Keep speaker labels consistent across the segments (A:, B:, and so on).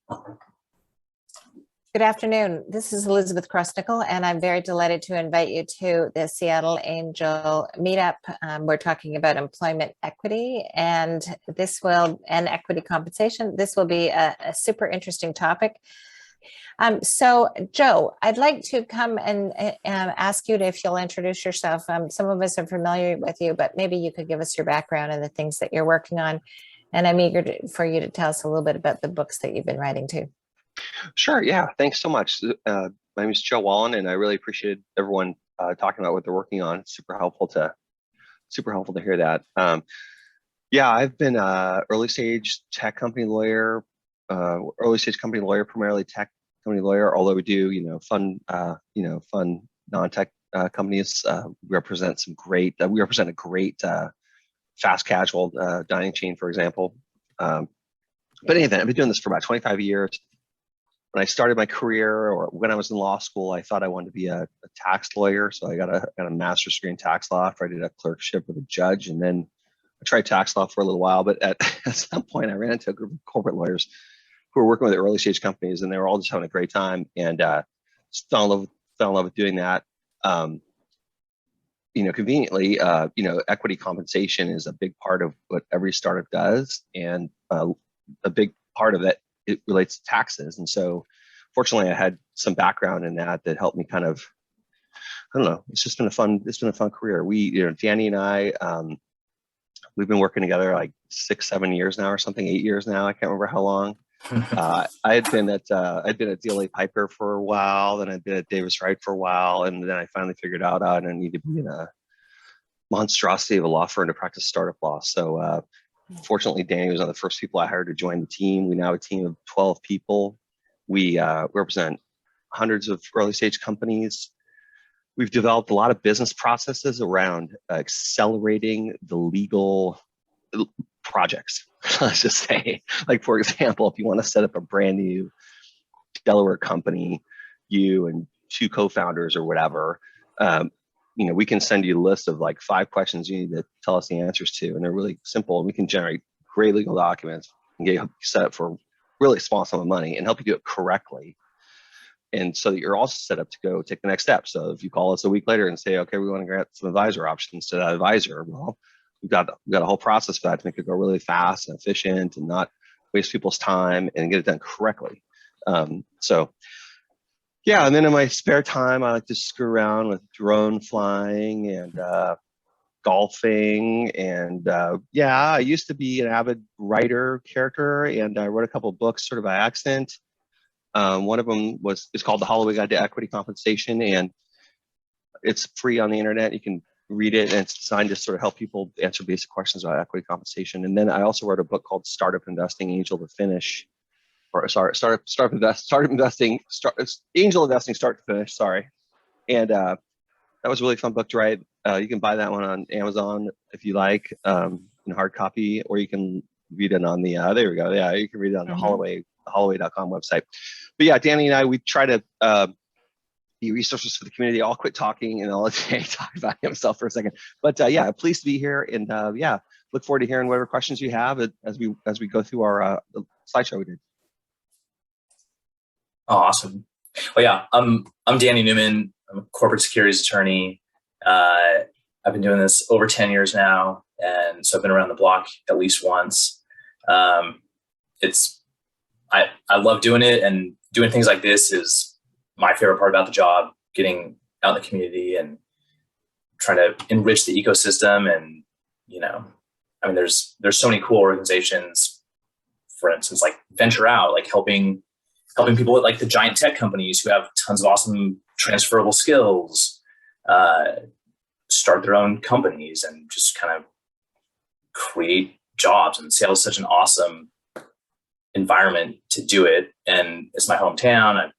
A: Good afternoon. This is Elizabeth Krosnickel, and I'm very delighted to invite you to the Seattle Angel Meetup. We're talking about employment equity, and equity compensation. This will be a super interesting topic. So, Joe, I'd like to come and ask you if you'll introduce yourself. Some of us are familiar with you, but maybe you could give us your background and the things that you're working on. And I'm eager for you to tell us a little bit about the books that you've been writing too.
B: Sure. Yeah. Thanks so much. My name is Joe Wallin, and I really appreciate everyone talking about what they're working on. It's super helpful to hear that. I've been a early stage tech company lawyer, primarily tech company lawyer. Although we do, fun non-tech companies. We represent a great fast casual dining chain, for example. But anyway, I've been doing this for about 25 years. When I started my career, or when I was in law school, I thought I wanted to be a tax lawyer. So I got a master's degree in tax law. I did a clerkship with a judge, and then I tried tax law for a little while. But at some point, I ran into a group of corporate lawyers who were working with early stage companies, and they were all just having a great time, and fell in love with doing that. Conveniently, equity compensation is a big part of what every startup does, and a big part of it relates to taxes. And so fortunately I had some background in that helped me kind of, I don't know, it's been a fun career. Danny and I, we've been working together like 6-7 years now or something, 8 years now. I can't remember how long. I had been at DLA Piper for a while, then I'd been at Davis Wright for a while. And then I finally figured out I need to be in a monstrosity of a law firm to practice startup law. So, fortunately, Danny was one of the first people I hired to join the team. We now have a team of 12 people. We represent hundreds of early stage companies. We've developed a lot of business processes around accelerating the legal projects. Let's just say, like, for example, if you want to set up a brand new Delaware company, you and 2 co-founders or whatever, we can send you a list of like 5 questions you need to tell us the answers to, and they're really simple. And we can generate great legal documents and get you set up for a really small sum of money and help you do it correctly. And so that you're also set up to go take the next step. So if you call us a week later and say, okay, we want to grant some advisor options to that advisor, well, we've got a whole process for that to make it go really fast and efficient and not waste people's time and get it done correctly. Yeah, and then in my spare time, I like to screw around with drone flying and golfing. And I used to be an avid writer character, and I wrote a couple of books sort of by accident. One of them is called The Holloway Guide to Equity Compensation, and it's free on the internet. You can read it, and it's designed to sort of help people answer basic questions about equity compensation. And then I also wrote a book called Startup Investing, Angel to Finish. Angel Investing, Start to Finish. Sorry, and that was a really fun book to write. You can buy that one on Amazon if you like, in hard copy, or you can read it on the. There we go. Yeah, you can read it on the Holloway.com website. But yeah, Danny and I, we try to be resources for the community. I'll quit talking and I'll let Danny talk about himself for a second. But pleased to be here, and look forward to hearing whatever questions you have as we go through our slideshow we did.
C: Oh, awesome. Well, yeah, I'm Danny Newman. I'm a corporate securities attorney. I've been doing this over 10 years now, and so I've been around the block at least once. I love doing it, and doing things like this is my favorite part about the job. Getting out in the community and trying to enrich the ecosystem, and there's so many cool organizations. For instance, like Venture Out, like helping people at like the giant tech companies who have tons of awesome transferable skills, start their own companies and just kind of create jobs. And Seattle is such an awesome environment to do it. And it's my hometown. I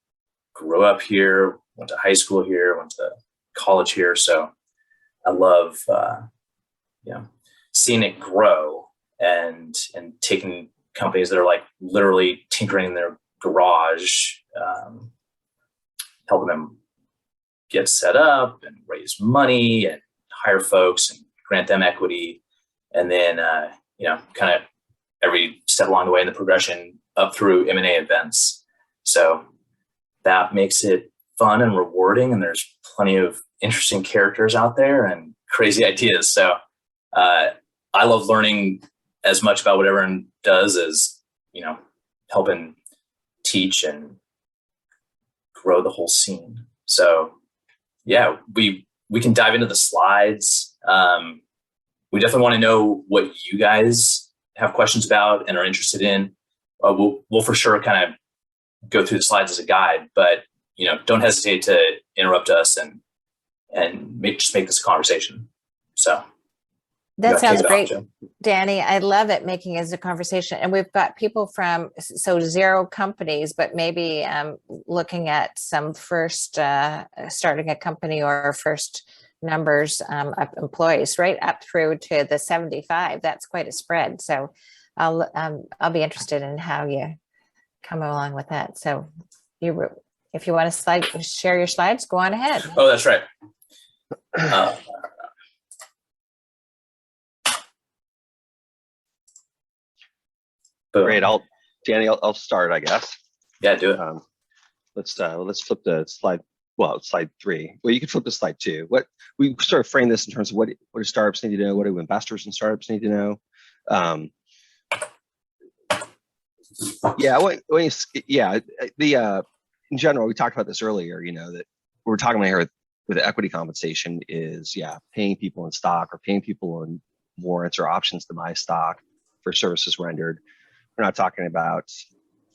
C: grew up here, went to high school here, went to college here. So I love, seeing it grow and taking companies that are like literally tinkering in their garage, helping them get set up and raise money and hire folks and grant them equity. And then, kind of every step along the way in the progression, up through M&A events. So that makes it fun and rewarding. And there's plenty of interesting characters out there and crazy ideas. So I love learning as much about what everyone does as, helping teach and grow the whole scene. So yeah, we can dive into the slides. We definitely want to know what you guys have questions about and are interested in. We'll for sure kind of go through the slides as a guide, but don't hesitate to interrupt us and just make this a conversation. So
A: that sounds great,
C: Joe.
A: Danny. I love it, making it as a conversation. And we've got people from, 0 companies, but maybe looking at some first starting a company or first numbers of employees, right up through to the 75. That's quite a spread. So I'll be interested in how you come along with that. So if you want to share your slides, go on ahead.
C: Oh, that's right.
B: Great. Danny, I'll start, I guess.
C: Yeah, do it.
B: Let's flip the slide. Well, slide 3. Well, you can flip to slide 2. What we sort of frame this in terms of what do startups need to know? What do investors and startups need to know? In general, we talked about this earlier. That we're talking about here with equity compensation is paying people in stock or paying people in warrants or options to buy stock for services rendered. We're not talking about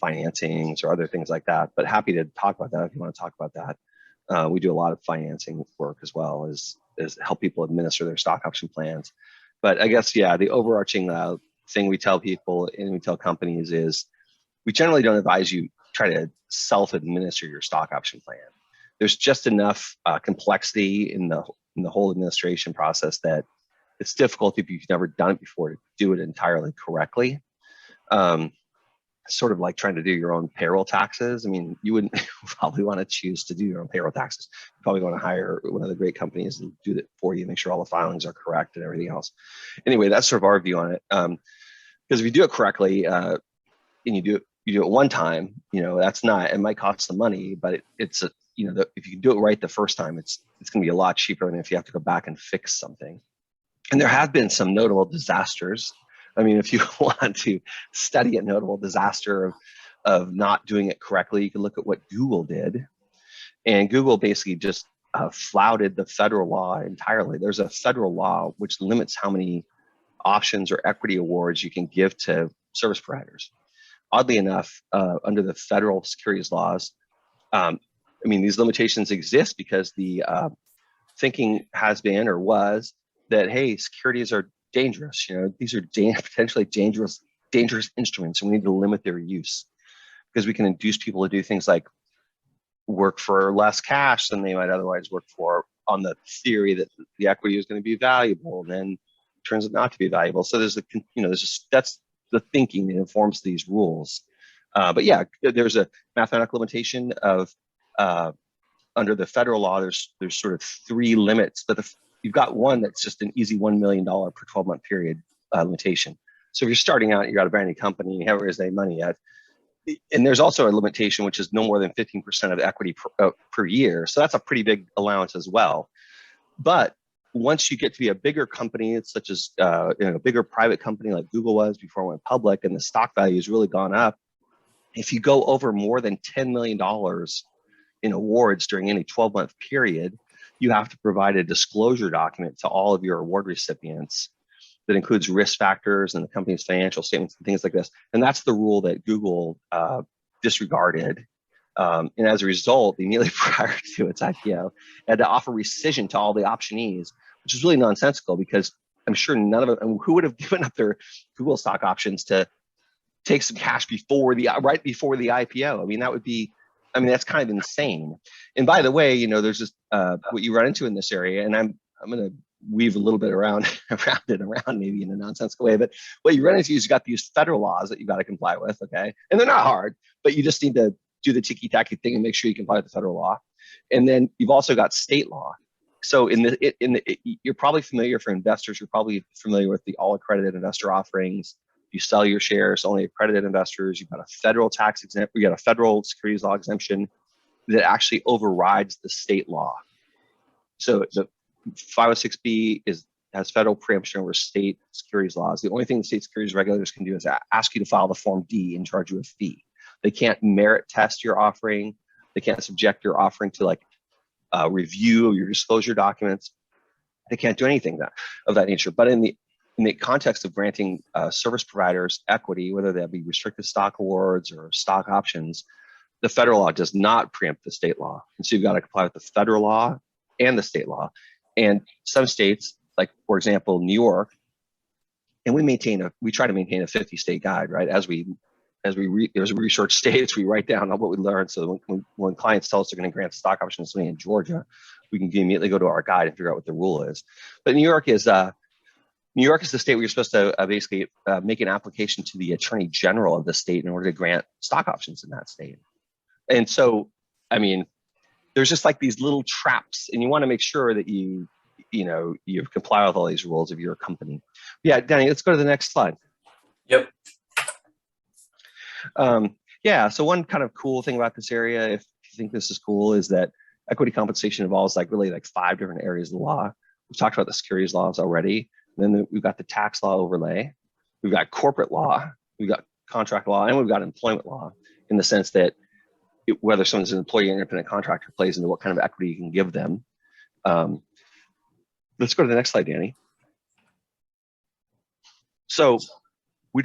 B: financings or other things like that, but happy to talk about that if you want to talk about that. We do a lot of financing work as well as help people administer their stock option plans. But I guess, the overarching thing we tell people and we tell companies is we generally don't advise you try to self-administer your stock option plan. There's just enough complexity in the whole administration process that it's difficult if you've never done it before to do it entirely correctly. Sort of like trying to do your own payroll taxes. I mean, you wouldn't probably want to choose to do your own payroll taxes. You probably want to hire one of the great companies and do that for you, make sure all the filings are correct and everything else. Anyway, that's sort of our view on it. Because if you do it correctly and you do it one time, it might cost some money, but if you do it right the first time, it's going to be a lot cheaper than if you have to go back and fix something. And there have been some notable disasters. I mean, if you want to study a notable disaster of not doing it correctly, you can look at what Google did. And Google basically just flouted the federal law entirely. There's a federal law which limits how many options or equity awards you can give to service providers. Oddly enough, under the federal securities laws, these limitations exist because the thinking has been or was that, hey, securities are dangerous. These are potentially dangerous instruments, and we need to limit their use because we can induce people to do things like work for less cash than they might otherwise work for on the theory that the equity is going to be valuable, and then it turns out not to be valuable. So that's the thinking that informs these rules. But there's a mathematical limitation of under the federal law. There's sort of 3 limits, but you've got one that's just an easy $1 million per 12-month period limitation. So if you're starting out, you've got a brand new company, you haven't raised any money yet. And there's also a limitation, which is no more than 15% of equity per year. So that's a pretty big allowance as well. But once you get to be a bigger company, such as a bigger private company like Google was before it went public, and the stock value has really gone up, if you go over more than $10 million in awards during any 12-month period, you have to provide a disclosure document to all of your award recipients that includes risk factors and the company's financial statements and things like this. And that's the rule that Google disregarded. And as a result, immediately prior to its IPO, had to offer rescission to all the optionees, which is really nonsensical because I'm sure none of them, who would have given up their Google stock options to take some cash right before the IPO? That's kind of insane. And by the way, there's just what you run into in this area, and I'm going to weave a little bit around maybe in a nonsensical way, but what you run into is you've got these federal laws that you've got to comply with, okay? And they're not hard, but you just need to do the ticky-tacky thing and make sure you comply with the federal law. And then you've also got state law. So you're probably familiar, for investors, you're probably familiar with the all accredited investor offerings, You sell your shares to only accredited investors. You've got a federal tax exempt. You got a federal securities law exemption that actually overrides the state law. So the 506B has federal preemption over state securities laws. The only thing the state securities regulators can do is ask you to file the Form D and charge you a fee. They can't merit test your offering. They can't subject your offering to like review of your disclosure documents. They can't do anything of that nature. But in the context of granting service providers equity, whether that be restricted stock awards or stock options, the federal law does not preempt the state law. And so you've got to comply with the federal law and the state law. And some states, like for example, New York, and we try to maintain a 50-state guide, right? As we research states, we write down what we learned. So when clients tell us they're going to grant stock options in Georgia, we can immediately go to our guide and figure out what the rule is. But New York is the state where you're supposed to basically make an application to the attorney general of the state in order to grant stock options in that state. And so, I mean, there's just like these little traps, and you want to make sure that you comply with all these rules if you're a company. Yeah, Danny, let's go to the next slide.
C: Yep.
B: Yeah, so one kind of cool thing about this area, if you think this is cool, is that equity compensation involves really 5 different areas of the law. We've talked about the securities laws already. And then we've got the tax law overlay. We've got corporate law. We've got contract law, and we've got employment law, in the sense that whether someone's an employee or independent contractor plays into what kind of equity you can give them. Let's go to the next slide, Danny. So I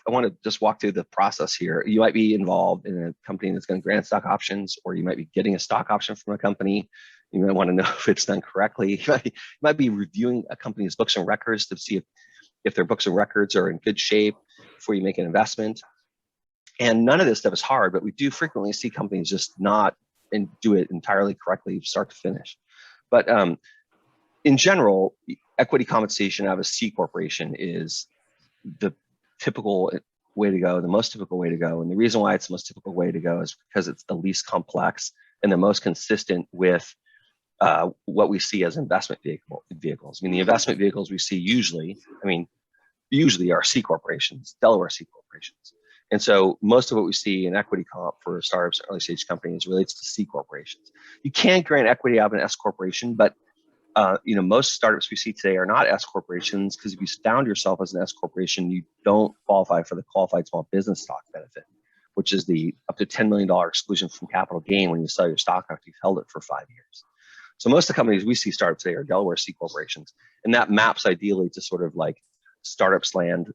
B: want to just walk through the process here. You might be involved in a company that's going to grant stock options, or you might be getting a stock option from a company. You might want to know if it's done correctly. You might be reviewing a company's books and records to see if their books and records are in good shape before you make an investment. And none of this stuff is hard, but we do frequently see companies just not and do it entirely correctly, start to finish. But in general, equity compensation out of a C corporation is the typical way to go, the most typical way to go. And the reason why it's the most typical way to go is because it's the least complex and the most consistent with what we see as investment vehicles. I mean, the investment vehicles we see usually are C corporations, Delaware C corporations. And so most of what we see in equity comp for startups and early stage companies relates to C corporations. You can grant equity out of an S corporation, but most startups we see today are not S corporations, because if you found yourself as an S corporation, you don't qualify for the qualified small business stock benefit, which is the up to $10 million exclusion from capital gain when you sell your stock after you've held it for 5 years. So most of the companies we see startups today are Delaware C corporations, and that maps ideally to sort of like startups land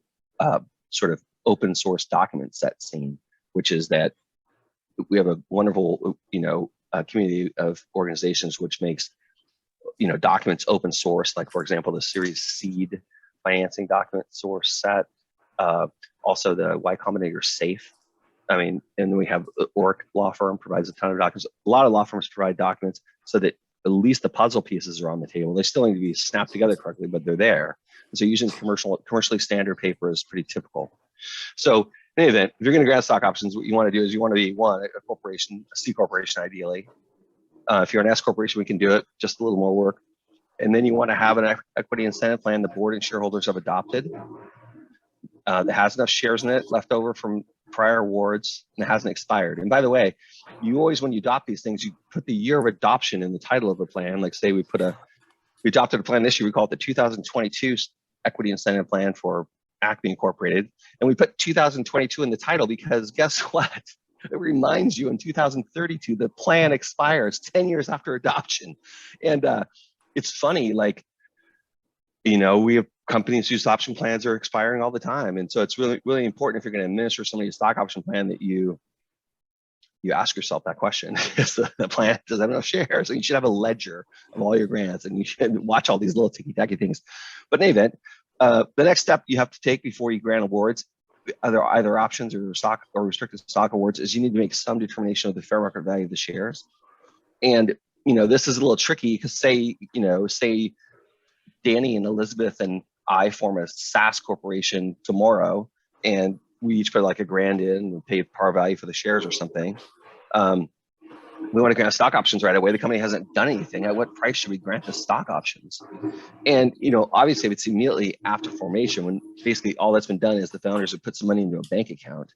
B: sort of open source document set scene, which is that we have a wonderful community of organizations which makes documents open source, like for example the Series Seed financing document source set, also the Y Combinator Safe. And then we have Orc law firm provides a ton of documents. A lot of law firms provide documents so that at least the puzzle pieces are on the table. They still need to be snapped together correctly, but they're there. And so using commercially standard paper is pretty typical. So in any event, if you're going to grant stock options, what you want to do is you want to be a corporation, a C corporation ideally. If you're an S corporation, we can do it, just a little more work. And then you want to have an equity incentive plan the board and shareholders have adopted that has enough shares in it left over from prior awards and it hasn't expired. And by the way, you always, when you adopt these things, you put the year of adoption in the title of the plan. Like say we adopted a plan this year, we call it the 2022 Equity Incentive Plan for Acme Incorporated. And we put 2022 in the title because guess what? It reminds you in 2032, the plan expires 10 years after adoption. And it's funny, we have companies whose option plans are expiring all the time. And so it's really, really important if you're going to administer somebody's stock option plan that you ask yourself that question. Is the plan, does it have enough shares? And you should have a ledger of all your grants, and you should watch all these little ticky-tacky things. But in any event, the next step you have to take before you grant awards, either options or stock or restricted stock awards, is you need to make some determination of the fair market value of the shares. And this is a little tricky because say Danny and Elizabeth and I form a SaaS corporation tomorrow, and we each put like $1,000 in and pay par value for the shares or something. we want to grant stock options right away. The company hasn't done anything. At what price should we grant the stock options? And, obviously if it's immediately after formation, when basically all that's been done is the founders have put some money into a bank account,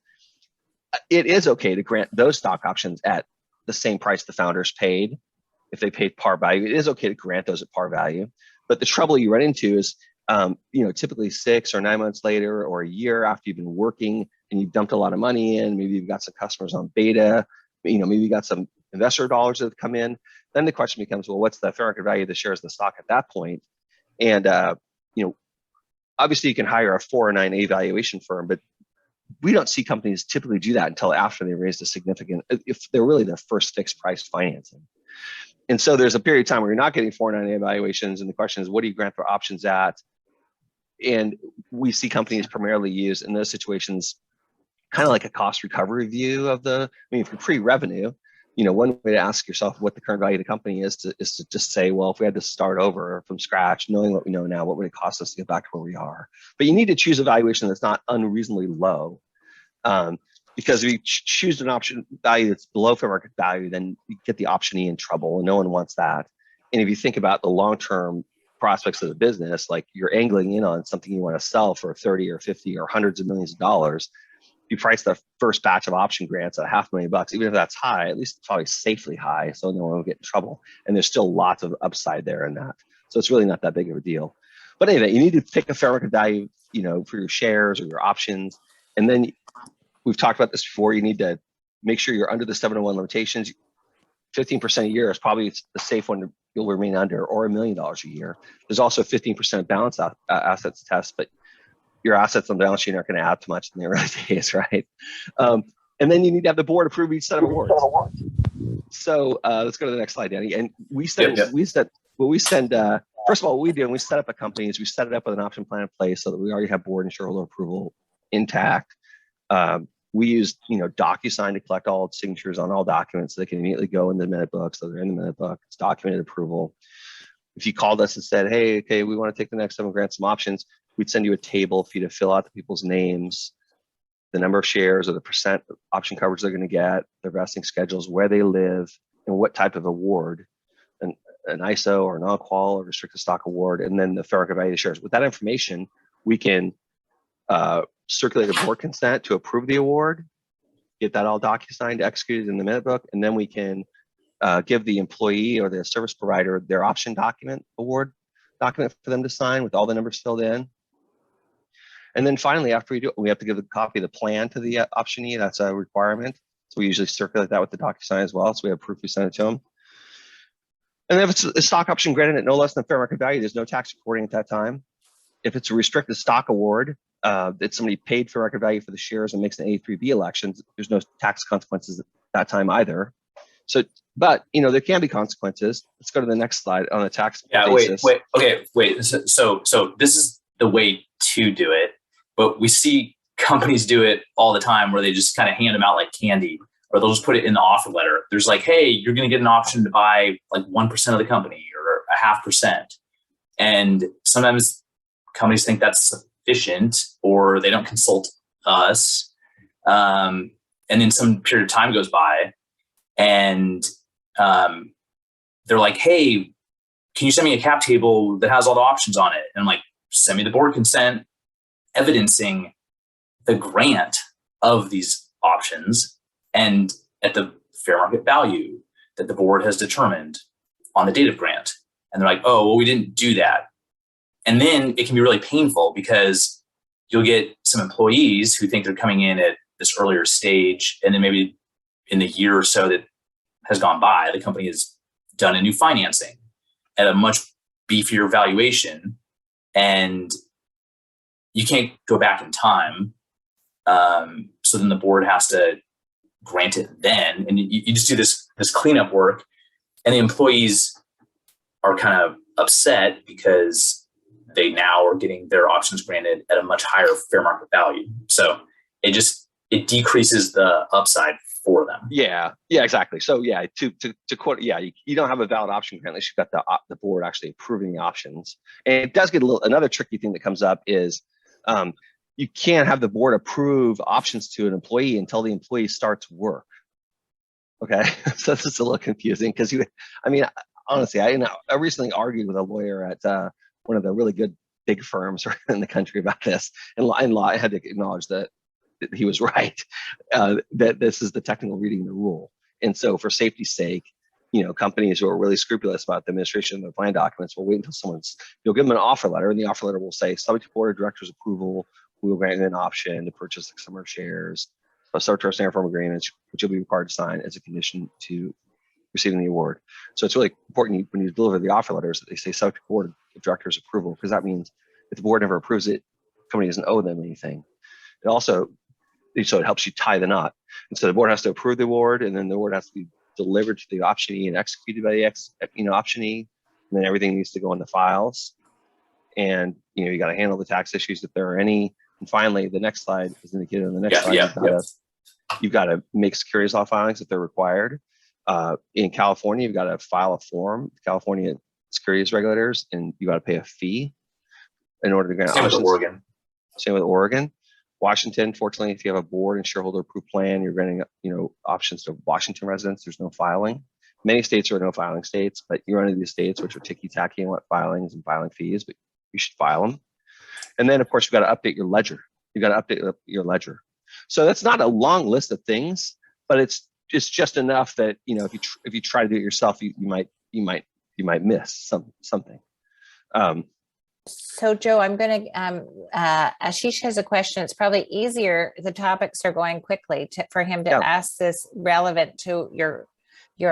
B: it is okay to grant those stock options at the same price the founders paid. If they paid par value, it is okay to grant those at par value. But the trouble you run into is, typically 6 or 9 months later or a year after you've been working and you've dumped a lot of money in, maybe you've got some customers on beta, maybe you got some investor dollars that have come in. Then the question becomes, well, what's the fair market value of the shares of the stock at that point? And, obviously you can hire a 4 or 9A valuation firm, but we don't see companies typically do that until after they raised a significant, if they're really their first fixed price financing. And so there's a period of time where you're not getting 4 or 9A valuations. And the question is, what do you grant for options at? And we see companies primarily use in those situations kind of like a cost recovery view of if you're pre-revenue, one way to ask yourself what the current value of the company is to just say, well, if we had to start over from scratch, knowing what we know now, what would it cost us to get back to where we are? But you need to choose a valuation that's not unreasonably low. Because if you choose an option value that's below fair market value, then you get the optionee in trouble, and no one wants that. And if you think about the long-term prospects of the business, like you're angling in on something you want to sell for 30 or 50 or hundreds of millions of dollars, you price the first batch of option grants at $500,000, even if that's high, at least it's probably safely high, so no one will get in trouble. And there's still lots of upside there in that. So it's really not that big of a deal. But anyway, you need to pick a fair market value, for your shares or your options. And then we've talked about this before, you need to make sure you're under the 701 limitations. 15% a year is probably the safe one you'll remain under, or $1 million a year. There's also a 15% balance assets test, but your assets on the balance sheet aren't going to add too much in the early days, right? And then you need to have the board approve each set of awards. So let's go to the next slide, Danny. And first of all, what we do when we set up a company is we set it up with an option plan in place so that we already have board and shareholder approval intact. We use, DocuSign to collect all signatures on all documents so they can immediately go in the minute book. So they're in the minute book. It's documented approval. If you called us and said, hey, okay, we want to take the next 7 grant some options, we'd send you a table for you to fill out the people's names, the number of shares or the percent option coverage they're going to get, their vesting schedules, where they live, and what type of award, an ISO or non-qual or restricted stock award, and then the fair market value of the shares. With that information, we can circulate a board consent to approve the award, get that all DocuSigned, executed in the minute book, and then we can give the employee or the service provider their option award document for them to sign with all the numbers filled in. And then finally, after we do it, we have to give a copy of the plan to the optionee. That's a requirement. So we usually circulate that with the DocuSign as well. So we have proof we send it to them. And then if it's a stock option granted at no less than fair market value, there's no tax reporting at that time. If it's a restricted stock award, that somebody paid fair market value for the shares and makes an A3B election, there's no tax consequences at that time either. So, but there can be consequences. Let's go to the next slide on the tax basis.
C: Wait. So this is the way to do it, but we see companies do it all the time where they just kind of hand them out like candy, or they'll just put it in the offer letter. There's like, hey, you're going to get an option to buy like 1% of the company or 0.5%. And sometimes companies think that's sufficient, or they don't consult us. And then some period of time goes by, and they're like, hey, can you send me a cap table that has all the options on it? And I'm like, send me the board consent evidencing the grant of these options and at the fair market value that the board has determined on the date of grant. And they're like, oh, well, we didn't do that. And then it can be really painful because you'll get some employees who think they're coming in at this earlier stage, and then maybe in the year or so that has gone by, the company has done a new financing at a much beefier valuation, and you can't go back in time. So then the board has to grant it then, and you just do this cleanup work, and the employees are kind of upset because they now are getting their options granted at a much higher fair market value. So it decreases the upside for them.
B: Yeah, exactly. So yeah, to quote, yeah, you don't have a valid option grant unless you've got the board actually approving the options. And it does get another tricky thing that comes up is you can't have the board approve options to an employee until the employee starts work. Okay, so this is a little confusing because honestly, I recently argued with a lawyer at one of the really good big firms in the country about this, and I had to acknowledge that he was right, that this is the technical reading of the rule. And so for safety's sake, companies who are really scrupulous about the administration of their plan documents will wait until you'll give them an offer letter, and the offer letter will say, subject to board of directors approval, we will grant you an option to purchase some of our shares, subject to our standard form agreements, which you'll be required to sign as a condition to receiving the award. So it's really important when you deliver the offer letters that they say subject to board of directors approval, because that means if the board never approves it, the company doesn't owe them anything. So it helps you tie the knot. And so the board has to approve the award, and then the award has to be delivered to the optionee and executed by the optionee. And then everything needs to go in the files. And you got to handle the tax issues if there are any. And finally, the next slide is indicated on the next slide. You've got to make securities law filings if they're required. In California, you've got to file a form, California securities regulators, and you got to pay a fee in order to grant options. Same with Oregon. Washington, fortunately, if you have a board and shareholder approved plan, you're granting options to Washington residents. There's no filing. Many states are no filing states, but you run into these states which are ticky-tacky and want filings and filing fees, but you should file them. And then, of course, you've got to update your ledger. You've got to update your ledger. So that's not a long list of things, but it's just enough that if you try to do it yourself, you might miss something.
A: So Joe, I'm going to, Ashish has a question. It's probably easier. The topics are going quickly for him to ask this relevant to your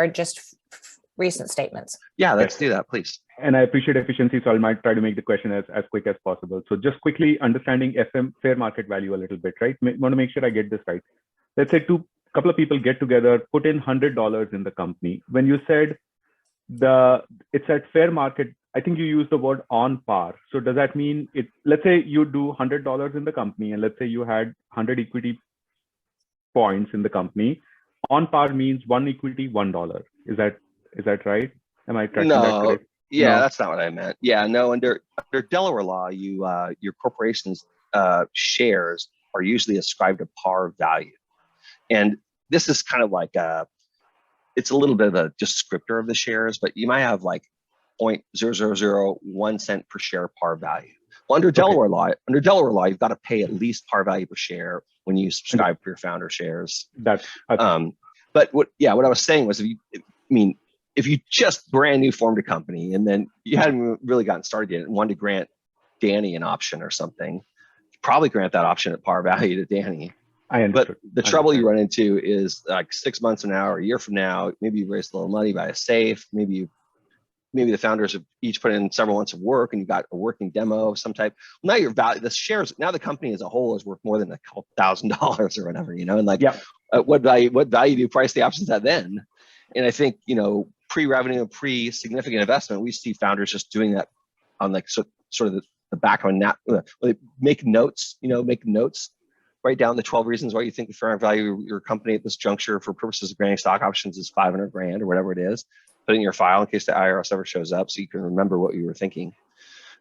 A: just recent statements. Yeah,
B: let's do that, please.
D: And I appreciate efficiency, so I might try to make the question as quick as possible. So just quickly understanding FM fair market value a little bit, right? Want to make sure I get this right. Let's say couple of people get together, put in $100 in the company. When you said it's at fair market, I think you used the word on par. So does that mean let's say you do $100 in the company, and let's say you had 100 equity points in the company. On par means one equity, $1. Is that right? Am I tracking that correct?
B: Yeah, no. That's not what I meant. Yeah, no. Under Delaware law, your corporation's shares are usually ascribed a par value, and this is kind of like it's a little bit of a descriptor of the shares, but you might have like 0.0001 cent per share par value. Well, under Delaware law, you've got to pay at least par value per share when you subscribe for your founder shares.
D: That's okay.
B: But what I was saying was, if you just brand new formed a company and then you hadn't really gotten started yet and wanted to grant Danny an option or something, you probably grant that option at par value to Danny. But the trouble you run into is like 6 months from now or a year from now, maybe you raised a little money by a safe, maybe the founders have each put in several months of work and you got a working demo of some type. Now your value, the shares, now the company as a whole is worth more than a couple $1,000s or whatever, and like, what value do you price the options at then? And I think, pre-revenue, pre-significant investment, we see founders just doing that on like sort of the back of a nap. They make notes, write down the 12 reasons why you think the fair value of your company at this juncture for purposes of granting stock options is $500,000 or whatever it is. Put in your file in case the IRS ever shows up, so you can remember what you were thinking.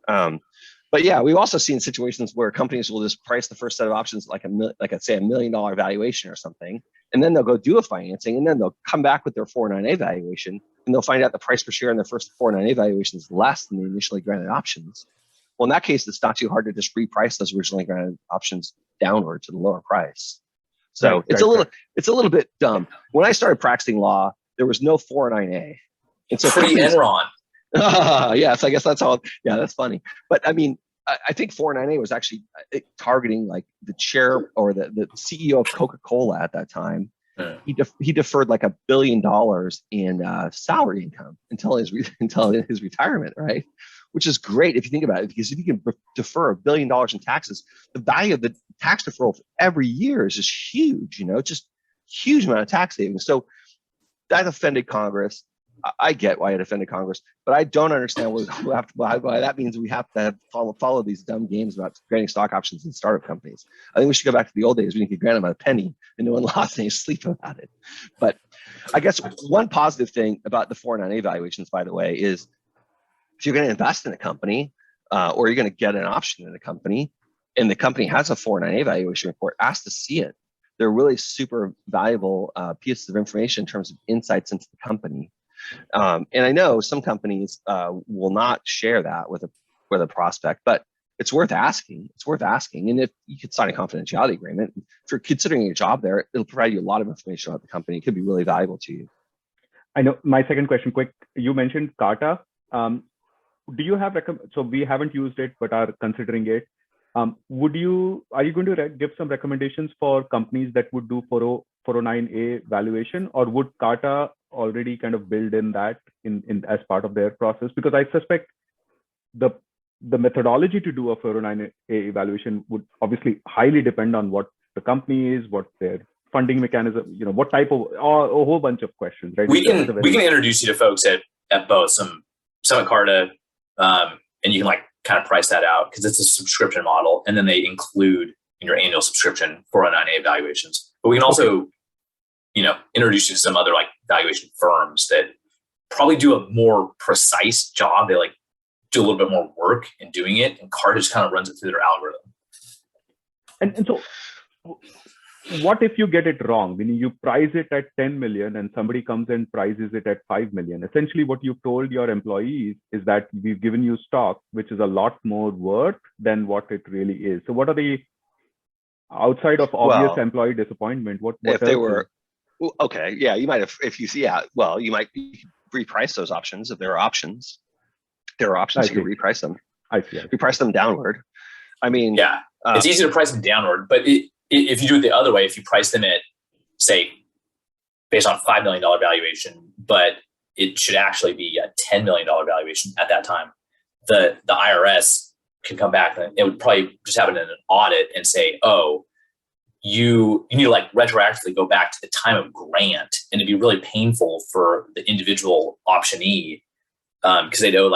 B: But yeah, we've also seen situations where companies will just price the first set of options like I'd say $1 million valuation or something, and then they'll go do a financing, and then they'll come back with their 409A valuation, and they'll find out the price per share in their first 409A valuation is less than the initially granted options. Well, in that case, it's not too hard to just reprice those originally granted options downward to the lower price. So it's a little bit dumb. When I started practicing law, there was no 409A. And so
C: Enron.
B: Yes, I guess that's all. Yeah, that's funny. But I think 409A was actually targeting like the chair or the CEO of Coca-Cola at that time. He deferred like $1 billion in salary income until his retirement, right? Which is great if you think about it, because if you can defer $1 billion in taxes, the value of the tax deferral every year is just huge. Just huge amount of tax savings. So that offended Congress. I get why it offended Congress, but I don't understand why that means we have to follow these dumb games about granting stock options in startup companies. I think we should go back to the old days when you could grant them a penny and no one lost any sleep about it. But I guess one positive thing about the 409A valuations, by the way, is if you're going to invest in a company or you're going to get an option in a company and the company has a 409A valuation report, ask to see it. they're really super valuable pieces of information in terms of insights into the company. And I know some companies will not share that with a prospect, but it's worth asking. It's worth asking. And if you could sign a confidentiality agreement, if you're considering a job there, it'll provide you a lot of information about the company. It could be really valuable to you.
D: I know. My second question, quick. You mentioned Carta. Do you have so we haven't used it, but are considering it. Are you going to give some recommendations for companies that would do 409A valuation, or would Carta already kind of build in that in as part of their process? Because I suspect the methodology to do a 409A evaluation would obviously highly depend on what the company is, what their funding mechanism, what type of, or a whole bunch of questions, right?
C: We can introduce you to folks at both, some at Carta, and you can kind of price that out because it's a subscription model, and then they include in your annual subscription 409A evaluations. But we can also, introduce you to some other valuation firms that probably do a more precise job. They do a little bit more work in doing it, and Carta just kind of runs it through their algorithm.
D: And so, what if you get it wrong? Meaning you price it at 10 million and somebody comes and prices it at 5 million. Essentially, what you've told your employees is that we've given you stock, which is a lot more worth than what it really is. So what are the, outside of obvious employee disappointment, what if they were,
B: okay, yeah, you might have, if you see, you might reprice those options if there are options. There are options, you can reprice them.
D: I see.
B: Reprice them downward. I mean,
C: yeah, it's easy to price them downward, but if you do it the other way, if you price them at, say, based on $5 million valuation, but it should actually be a $10 million valuation at that time, the IRS can come back and it would probably just happen in an audit and say, oh, you need to retroactively go back to the time of grant, and it'd be really painful for the individual optionee because they owe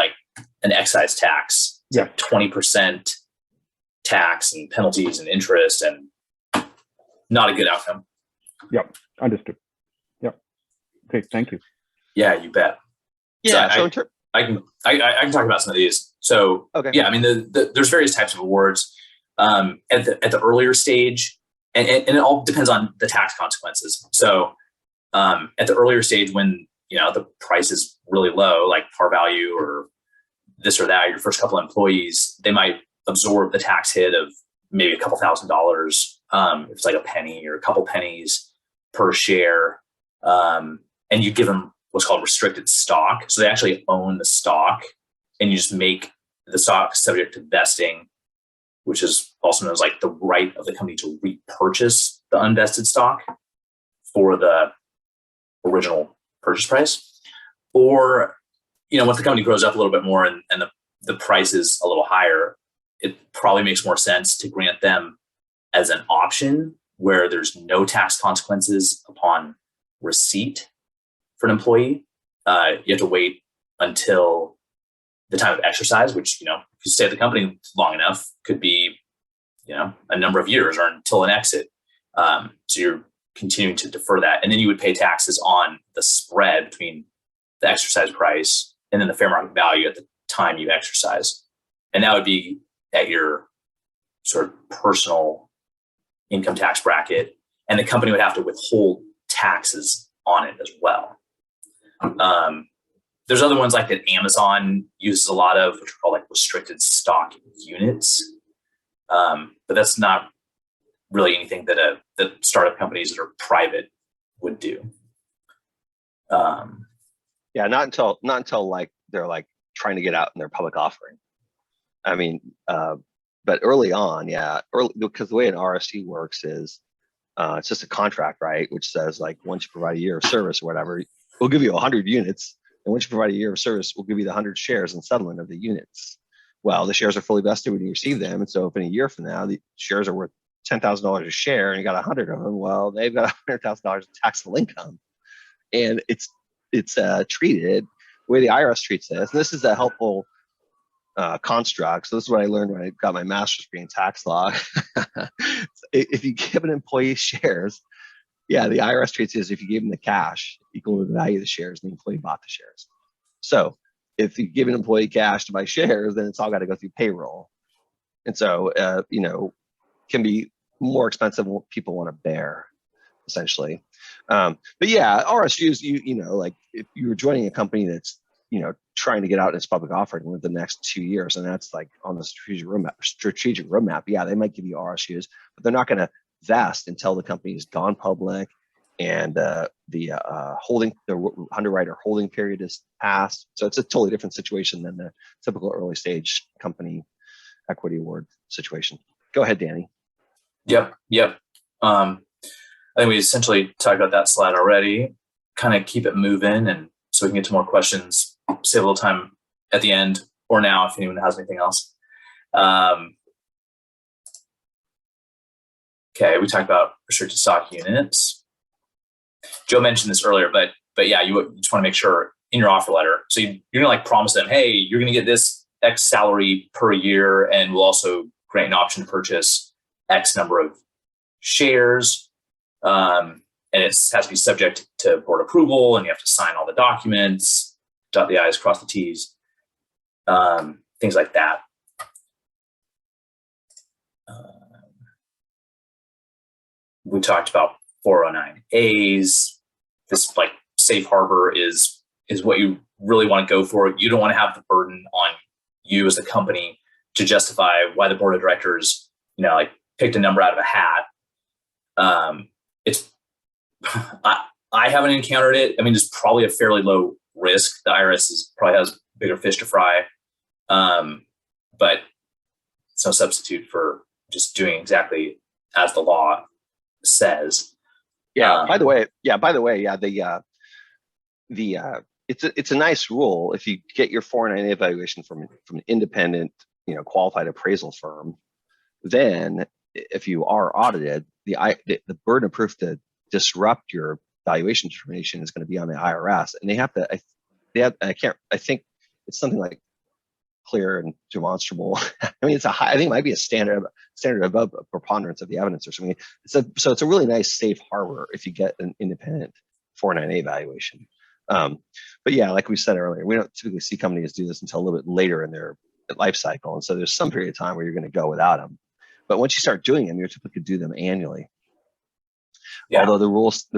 C: an excise tax, 20% tax and penalties and interest, and not a good outcome.
D: Yep, understood. Yep, great, thank you.
C: Yeah, you bet.
B: Yeah,
C: so I can talk about some of these. So yeah, I mean, there's various types of awards at the earlier stage, and it all depends on the tax consequences. So at the earlier stage, when the price is really low, like par value or this or that, your first couple of employees, they might absorb the tax hit of maybe a couple $1,000s. If it's a penny or a couple pennies per share, and you give them what's called restricted stock. So they actually own the stock, and you just make the stock subject to vesting, which is also known as the right of the company to repurchase the unvested stock for the original purchase price. Or, once the company grows up a little bit more and the price is a little higher, it probably makes more sense to grant them as an option where there's no tax consequences upon receipt for an employee. You have to wait until the time of exercise, which, if you stay at the company long enough, could be, a number of years or until an exit. So you're continuing to defer that. And then you would pay taxes on the spread between the exercise price and then the fair market value at the time you exercise. And that would be at your sort of personal income tax bracket, and the company would have to withhold taxes on it as well. There's other ones that Amazon uses a lot of, which are called restricted stock units. But that's not really anything that that startup companies that are private would do.
B: Yeah, not until they're trying to get out in their public offering. I mean, but early on, because the way an RSU works is it's just a contract, right? Which says once you provide a year of service or whatever, we'll give you 100 units. And once you provide a year of service, we'll give you the 100 shares in settlement of the units. Well, the shares are fully vested when you receive them. And so if in a year from now, the shares are worth $10,000 a share and you got 100 of them, well, they've got $100,000 of taxable income. And it's treated the way the IRS treats this. And this is a helpful construct. So this is what I learned when I got my master's degree in tax law. If you give an employee shares, the IRS treats it as if you gave them the cash equal to the value of the shares and the employee bought the shares. So if you give an employee cash to buy shares, then it's all got to go through payroll. And so, can be more expensive than what people want to bear. essentially. But yeah, RSUs, you know, like if you're joining a company that's, you know, trying to get out in its public offering within the next 2 years, and that's like on the strategic roadmap, yeah, they might give you RSUs, but they're not going to vest until the company has gone public and the underwriter holding period is passed. So it's a totally different situation than the typical early stage company equity award situation. Go ahead, Danny.
C: Yep. I think we essentially talked about that slide already. Kind of keep it moving, and so we can get to more questions. Save a little time at the end or now if anyone has anything else. Okay, we talked about restricted stock units. Joe mentioned this earlier, but yeah, you just want to make sure in your offer letter. So you're gonna like promise them, hey, you're gonna get this X salary per year, and we'll also grant an option to purchase X number of shares. And it has to be subject to board approval, and you have to sign all the documents, dot the I's, cross the T's, things like that. We talked about 409As. This like safe harbor is what you really want to go for. You don't want to have the burden on you as the company to justify why the board of directors, you know, like picked a number out of a hat. I haven't encountered it. I mean, it's probably a fairly low risk. The IRS probably has bigger fish to fry, but it's no substitute for just doing exactly as the law says.
B: Yeah. By the way, it's a nice rule. If you get your 409A evaluation from an independent, you know, qualified appraisal firm, then if you are audited, the burden of proof to disrupt your valuation determination is going to be on the IRS, and they have to. I think it's something like clear and demonstrable. I mean, I think it might be a standard above a preponderance of the evidence or something. So it's a really nice safe harbor if you get an independent 409A evaluation. But yeah, like we said earlier, we don't typically see companies do this until a little bit later in their life cycle, and so there's some period of time where you're going to go without them. But once you start doing them, you're typically do them annually. Yeah. Although the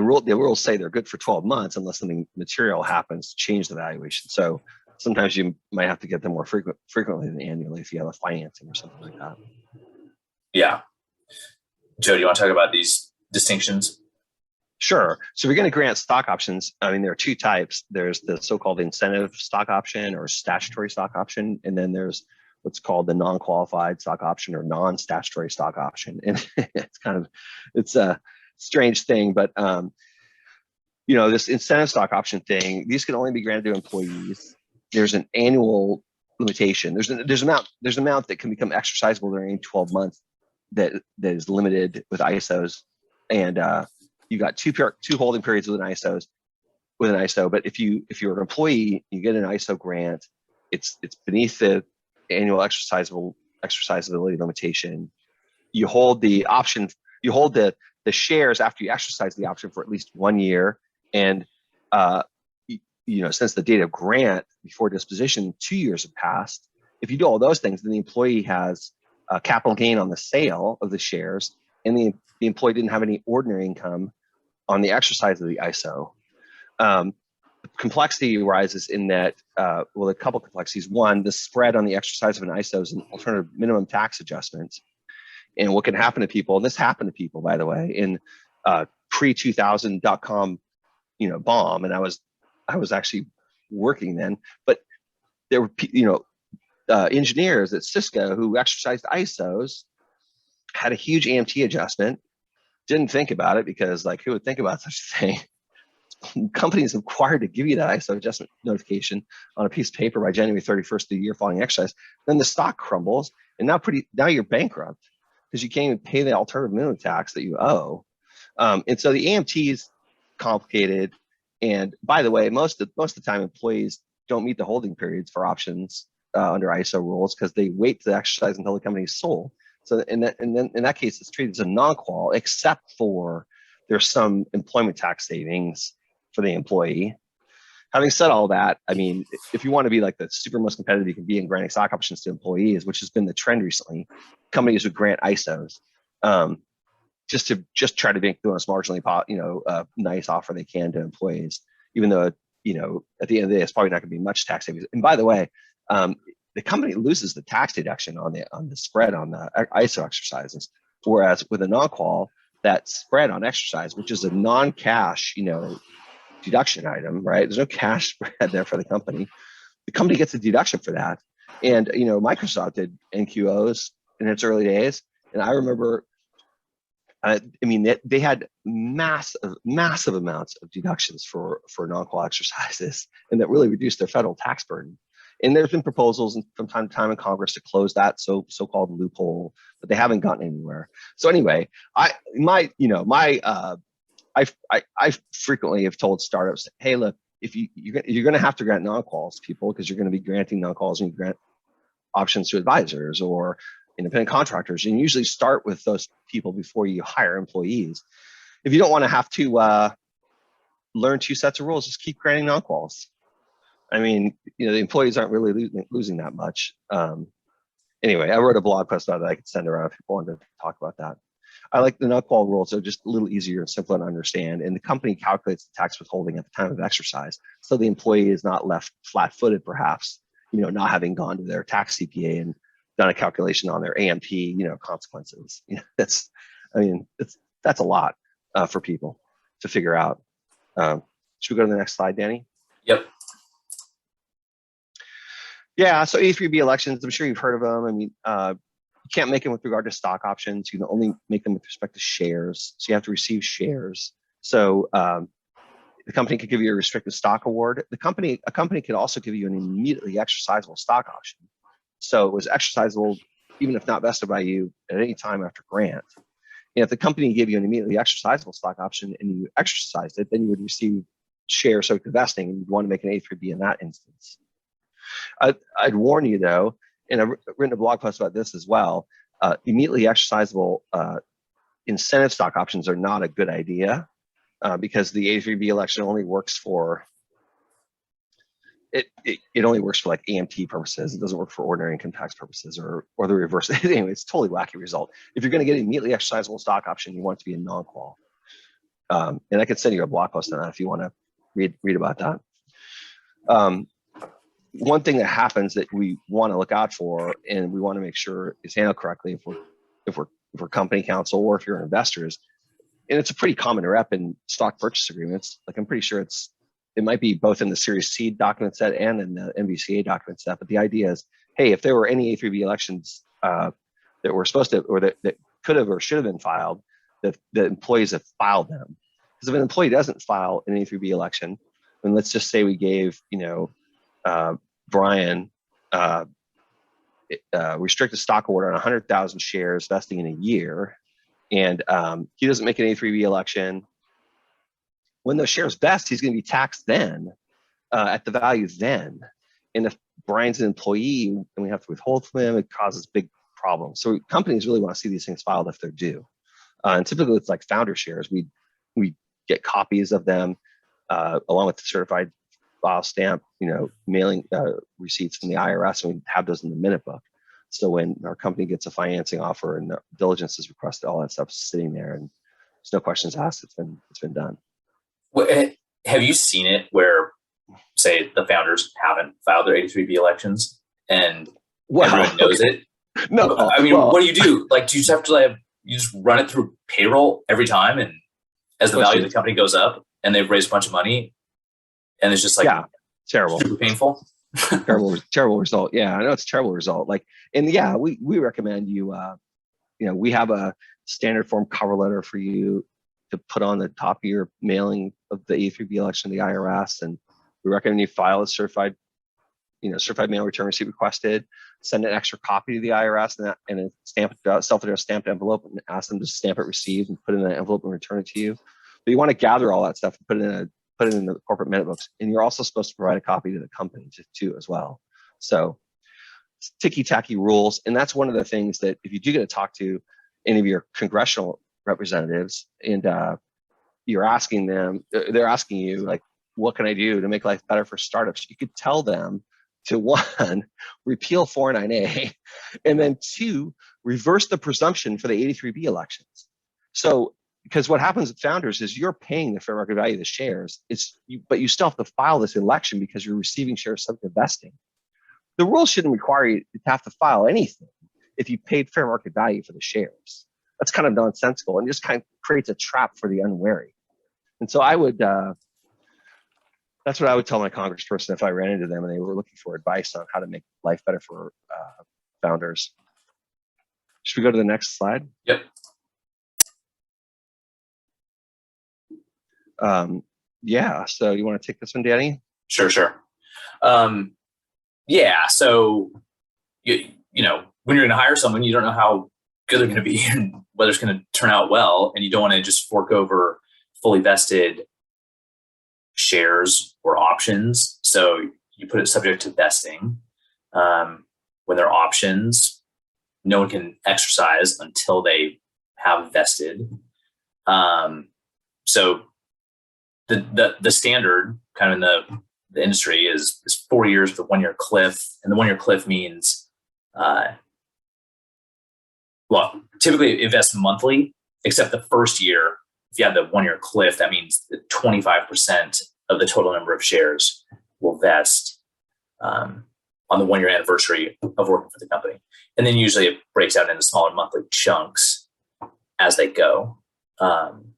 B: rules say they're good for 12 months unless something material happens to change the valuation. So sometimes you might have to get them more frequently than annually if you have a financing or something like that.
C: Yeah. Joe, do you want to talk about these distinctions?
B: Sure. So we're going to grant stock options. I mean, there are two types. There's the so-called incentive stock option or statutory stock option, and then there's what's called the non-qualified stock option or non-statutory stock option. And it's a strange thing, but you know, this incentive stock option thing, these can only be granted to employees. There's an annual limitation. There's an amount that can become exercisable during 12 months that is limited with ISOs, and you got two holding periods with an ISO. But if you're an employee, you get an ISO grant. It's beneath the annual exercisability limitation. You hold the option. You hold the shares after you exercise the option for at least 1 year, and you know, since the date of grant before disposition, 2 years have passed. If you do all those things, then the employee has a capital gain on the sale of the shares, and the employee didn't have any ordinary income on the exercise of the ISO. Complexity arises in that, well, a couple complexities. One, the spread on the exercise of an ISO is an alternative minimum tax adjustment. And what can happen to people, and this happened to people, by the way, in pre-2000 .com, you know, bomb, and I was actually working then, but there were, you know, engineers at Cisco who exercised ISOs, had a huge AMT adjustment, didn't think about it because, like, who would think about such a thing? Companies are required to give you that ISO adjustment notification on a piece of paper by January 31st of the year following exercise. Then the stock crumbles, and now you're bankrupt because you can't even pay the alternative minimum tax that you owe. And so the AMT is complicated. And by the way, most of the time, employees don't meet the holding periods for options under ISO rules because they wait to exercise until the company is sold. So in that case, it's treated as a non-qual, except for there's some employment tax savings for the employee. Having said all that, I mean, if you want to be like the super most competitive you can be in granting stock options to employees, which has been the trend recently, companies would grant ISOs. just try to make the most marginally nice offer they can to employees, even though, at the end of the day, it's probably not going to be much tax savings. And by the way, the company loses the tax deduction on the spread on the ISO exercises, whereas with a non-qual, that spread on exercise, which is a non-cash, deduction item, right? There's no cash spread there for the company. The company gets a deduction for that. And, Microsoft did NQOs in its early days. And I remember, they had massive amounts of deductions for non-qual exercises, and that really reduced their federal tax burden. And there's been proposals from time to time in Congress to close that so-called loophole, but they haven't gotten anywhere. So anyway, I frequently have told startups, hey, look, if you're going to have to grant non-quals to people, because you're going to be granting non-quals and you grant options to advisors or independent contractors, and usually start with those people before you hire employees. If you don't want to have to learn two sets of rules, just keep granting non-quals. The employees aren't really losing that much. Anyway, I wrote a blog post about that I could send around if people wanted to talk about that. I like the non-qual rules. They're just a little easier and simpler to understand. And the company calculates the tax withholding at the time of exercise. So the employee is not left flat-footed, perhaps, not having gone to their tax CPA and done a calculation on their AMP, consequences. That's a lot for people to figure out. Should we go to the next slide, Danny?
C: Yep.
B: Yeah, so A3B elections, I'm sure you've heard of them. You can't make them with regard to stock options. You can only make them with respect to shares. So you have to receive shares. So the company could give you a restricted stock award. A company could also give you an immediately exercisable stock option. So it was exercisable even if not vested by you at any time after grant. And if the company gave you an immediately exercisable stock option and you exercised it, then you would receive shares subject to vesting, and you'd want to make an A3B in that instance. I'd warn you though, and I've written a blog post about this as well, immediately exercisable incentive stock options are not a good idea because the A3B election only works for, it only works for like AMT purposes. It doesn't work for ordinary income tax purposes or the reverse. Anyway, it's a totally wacky result. If you're going to get an immediately exercisable stock option, you want it to be a non-qual. And I could send you a blog post on that if you want to read about that. One thing that happens that we want to look out for, and we want to make sure is handled correctly if we're company counsel or if you're investors, and it's a pretty common rep in stock purchase agreements. Like I'm pretty sure it might be both in the Series C document set and in the MVCA document set. But the idea is, hey, if there were any A3B elections that were supposed to, or that could have or should have been filed, that the employees have filed them. Because if an employee doesn't file an A3B election, then let's just say we gave, Brian restricted stock award on 100,000 shares vesting in a year, and he doesn't make an A3B election. When those shares vest, he's going to be taxed then at the value then. And if Brian's an employee and we have to withhold from him, it causes big problems. So companies really want to see these things filed if they're due. And typically it's like founder shares. We get copies of them along with the certified file stamp, mailing receipts from the IRS, and we have those in the minute book. So when our company gets a financing offer and diligence is requested, all that stuff's sitting there, and there's no questions asked. It's been done.
C: Well, have you seen it where, say, the founders haven't filed their A3B elections and everyone knows it?
B: No,
C: I mean, what do you do? Like, do you just have to you just run it through payroll every time, and as the value of the company goes up and they've raised a bunch of money, and it's just
B: terrible,
C: super painful,
B: terrible result. Yeah, I know it's a terrible result. We recommend you. We have a standard form cover letter for you to put on the top of your mailing of the A3B election to the IRS, and we recommend you file a certified mail return receipt requested. Send an extra copy to the IRS and a self-addressed stamped envelope, and ask them to stamp it received and put it in an envelope and return it to you. But you want to gather all that stuff and put it in the corporate minute books, and you're also supposed to provide a copy to the company too as well. So it's ticky-tacky rules, and that's one of the things that if you do get to talk to any of your congressional representatives and you're asking them, they're asking you like, what can I do to make life better for startups? You could tell them to 1, repeal 409A, and then 2, reverse the presumption for the 83B elections. So, because what happens with founders is you're paying the fair market value of the shares. But you still have to file this election because you're receiving shares subject to vesting. The rules shouldn't require you to have to file anything if you paid fair market value for the shares. That's kind of nonsensical and just kind of creates a trap for the unwary. And so that's what I would tell my congressperson if I ran into them and they were looking for advice on how to make life better for founders. Should we go to the next slide?
C: Yep.
B: Yeah. So you want to take this one, Danny?
C: Sure. Yeah. So you know, when you're going to hire someone, you don't know how good they're going to be and whether it's going to turn out well, and you don't want to just fork over fully vested shares or options. So you put it subject to vesting. When they're options, no one can exercise until they have vested. So the standard kind of in the industry is 4 years with a 1 year cliff, and the 1 year cliff means, well, typically it vests monthly, except the first year. If you have the 1 year cliff, that means that 25% of the total number of shares will vest on the 1 year anniversary of working for the company. And then usually it breaks out into smaller monthly chunks as they go. And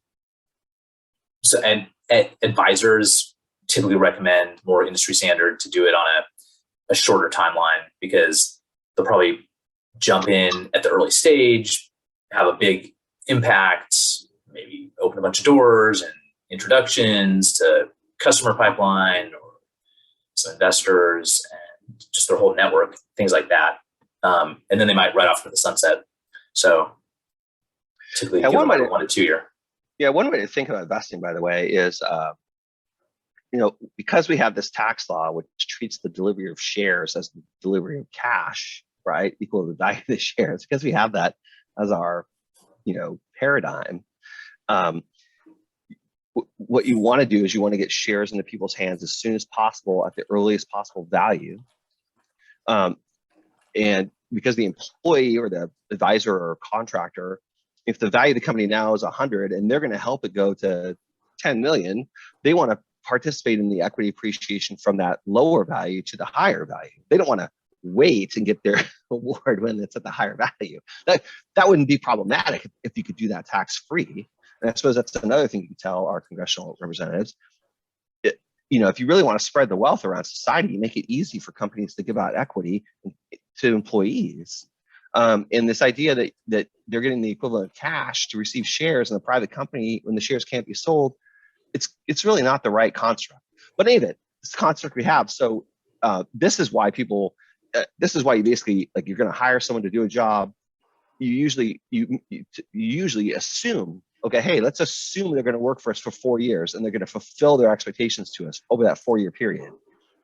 C: advisors typically recommend more industry standard to do it on a shorter timeline, because they'll probably jump in at the early stage, have a big impact, maybe open a bunch of doors and introductions to customer pipeline or some investors and just their whole network, things like that. And then they might ride off to the sunset. So typically give them like a 1 to 2 year.
B: Yeah, one way to think about investing, by the way, is because we have this tax law which treats the delivery of shares as the delivery of cash, right, equal to the value of the shares. Because we have that as our paradigm. What you want to do is you want to get shares into people's hands as soon as possible at the earliest possible value. And because the employee or the advisor or contractor, if the value of the company now is 100 and they're going to help it go to 10 million, they want to participate in the equity appreciation from that lower value to the higher value. They don't want to wait and get their award when it's at the higher value. That wouldn't be problematic if you could do that tax free. And I suppose that's another thing you can tell our congressional representatives. If you really want to spread the wealth around society, you make it easy for companies to give out equity to employees. And this idea that they're getting the equivalent of cash to receive shares in a private company when the shares can't be sold, it's really not the right construct. But anyway, this construct we have. So this is why you basically, like, you're going to hire someone to do a job. You usually assume, okay, hey, let's assume they're going to work for us for 4 years and they're going to fulfill their expectations to us over that 4 year period.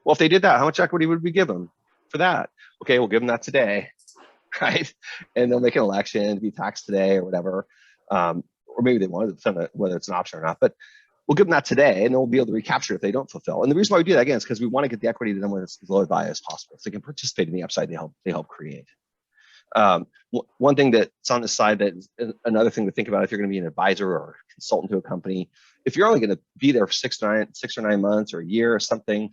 B: Well, if they did that, how much equity would we give them for that? Okay, we'll give them that today, right? And they'll make an election to be taxed today or whatever. Or maybe they wanted to, whether it's an option or not, but we'll give them that today and they'll be able to recapture it if they don't fulfill. And the reason why we do that, again, is because we want to get the equity to them when it's as low value as possible, so they can participate in the upside they help create. One thing that's on the side, that is another thing to think about if you're going to be an advisor or consultant to a company, if you're only going to be there for 6 or 9 months or a year or something,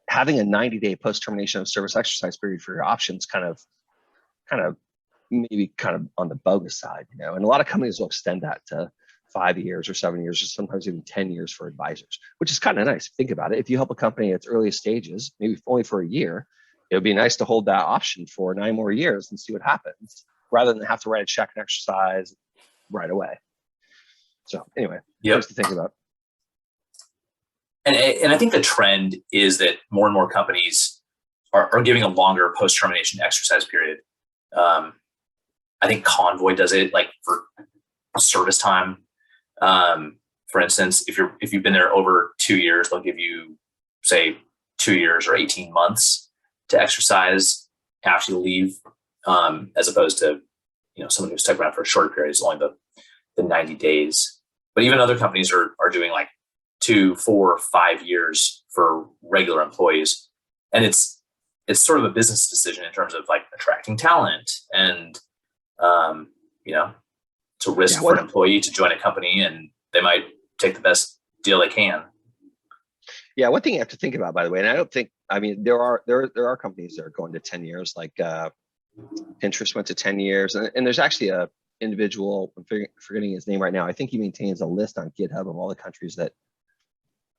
B: having a 90-day post-termination of service exercise period for your options kind of on the bogus side, and a lot of companies will extend that to 5 years or 7 years or sometimes even 10 years for advisors, which is kind of nice. Think about it. If you help a company at its earliest stages, maybe only for a year, it would be nice to hold that option for 9 more years and see what happens, rather than have to write a check and exercise right away. So anyway, things to think about.
C: And I think the trend is that more and more companies are giving a longer post-termination exercise period. I think Convoy does it, like, for service time. For instance, if you've been there over 2 years, they'll give you, say, 2 years or 18 months to exercise after you leave, as opposed to someone who's stuck around for a shorter period is only the 90 days. But even other companies are doing like 2, 4, 5 years for regular employees, and it's sort of a business decision in terms of like attracting talent and to risk for an employee to join a company, and they might take the best deal they can.
B: Yeah, one thing you have to think about, by the way, and I don't think, I mean, there are companies that are going to 10 years, like Pinterest went to 10 years, and there's actually a individual, I'm forgetting his name right now. I think he maintains a list on GitHub of all the countries that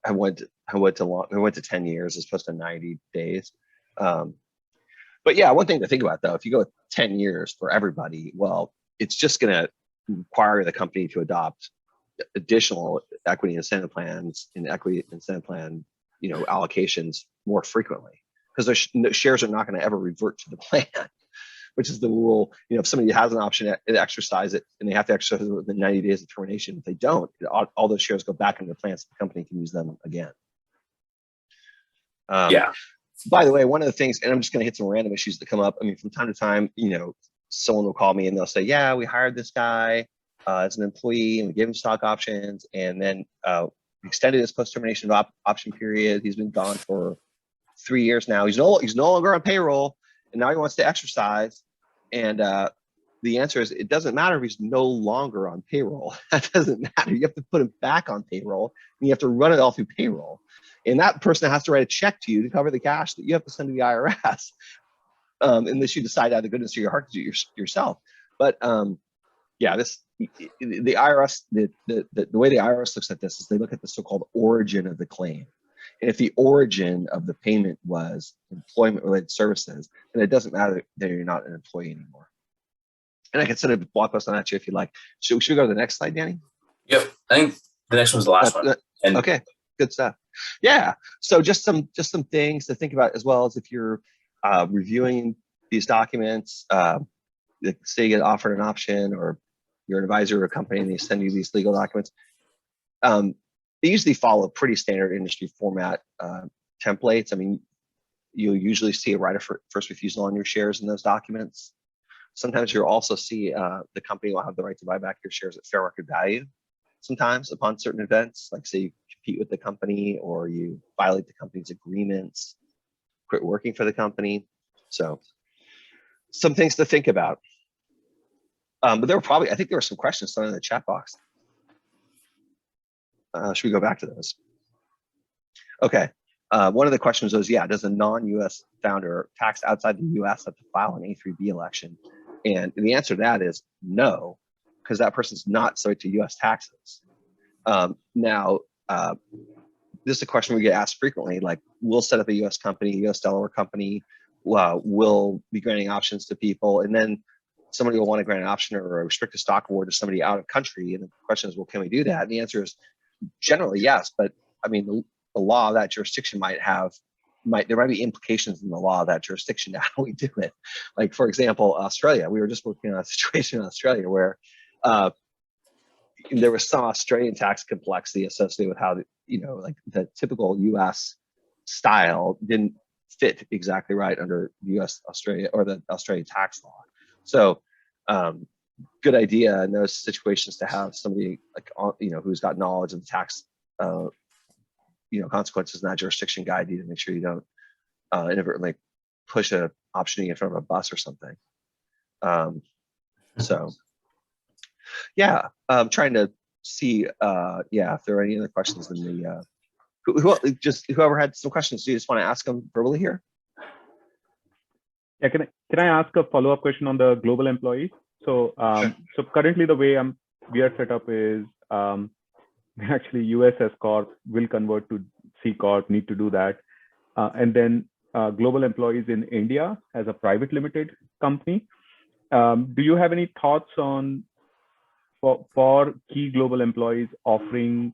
B: I went to 10 years as opposed to 90 days. But yeah, one thing to think about though, if you go 10 years for everybody, well, it's just going to require the company to adopt additional equity incentive plans and equity incentive plan, allocations more frequently, because their shares are not going to ever revert to the plan, which is the rule. If somebody has an option to exercise it, and they have to exercise it within 90 days of termination, if they don't, all those shares go back into the plan so the company can use them again.
C: Yeah.
B: By the way, one of the things, and I'm just going to hit some random issues that come up. I mean, from time to time, someone will call me and they'll say, yeah, we hired this guy as an employee and we gave him stock options, and then extended his post-termination option period. He's been gone for 3 years now. He's no longer on payroll, and now he wants to exercise. And the answer is, it doesn't matter if he's no longer on payroll. That doesn't matter. You have to put him back on payroll, and you have to run it all through payroll. And that person has to write a check to you to cover the cash that you have to send to the IRS, unless you decide out of the goodness of your heart to do it yourself. But yeah, the IRS, the way the IRS looks at this is they look at the so-called origin of the claim. And if the origin of the payment was employment-related services, then it doesn't matter that you're not an employee anymore. And I can send a blog post on that to you if you like. Should we go to the next slide, Danny?
C: Yep. I think the next one's the last one.
B: Okay, good stuff. Yeah. So just some things to think about, as well as if you're reviewing these documents. Say you get offered an option, or you're an advisor of a company and they send you these legal documents. They usually follow pretty standard industry format templates. I mean, you'll usually see a right of first refusal on your shares in those documents. Sometimes you'll also see the company will have the right to buy back your shares at fair market value sometimes upon certain events, like say you compete with the company or you violate the company's agreements, quit working for the company. So some things to think about. But there were I think there were some questions thrown in the chat box. Should we go back to those? Okay. One of the questions was, yeah, does a non-US founder taxed outside the US have to file an A3B election? And the answer to that is no, because that person's not subject to US taxes. Now, this is a question we get asked frequently, like, we'll set up a US company, US Delaware company, will be granting options to people, and then somebody will want to grant an option or a restricted stock award to somebody out of country. And the question is, well, can we do that? And the answer is generally yes, but I mean, the law of that jurisdiction there might be implications in the law of that jurisdiction to how we do it. Like, for example, Australia. We were just working on a situation in Australia where there was some Australian tax complexity associated with how like the typical U.S. style didn't fit exactly right under Australia or the Australian tax law. So good idea in those situations to have somebody like who's got knowledge of the tax consequences in that jurisdiction guide you to make sure you don't inadvertently push a optionee in front of a bus or something. So yeah, I'm trying to see if there are any other questions in the whoever had some questions. Do you just want to ask them verbally here?
D: Yeah, can I ask a follow-up question on the global employees? So
B: Sure.
D: So currently the way we are set up is actually US S Corp will convert to C Corp, need to do that. And then global employees in India as a private limited company. Do you have any thoughts on for key global employees offering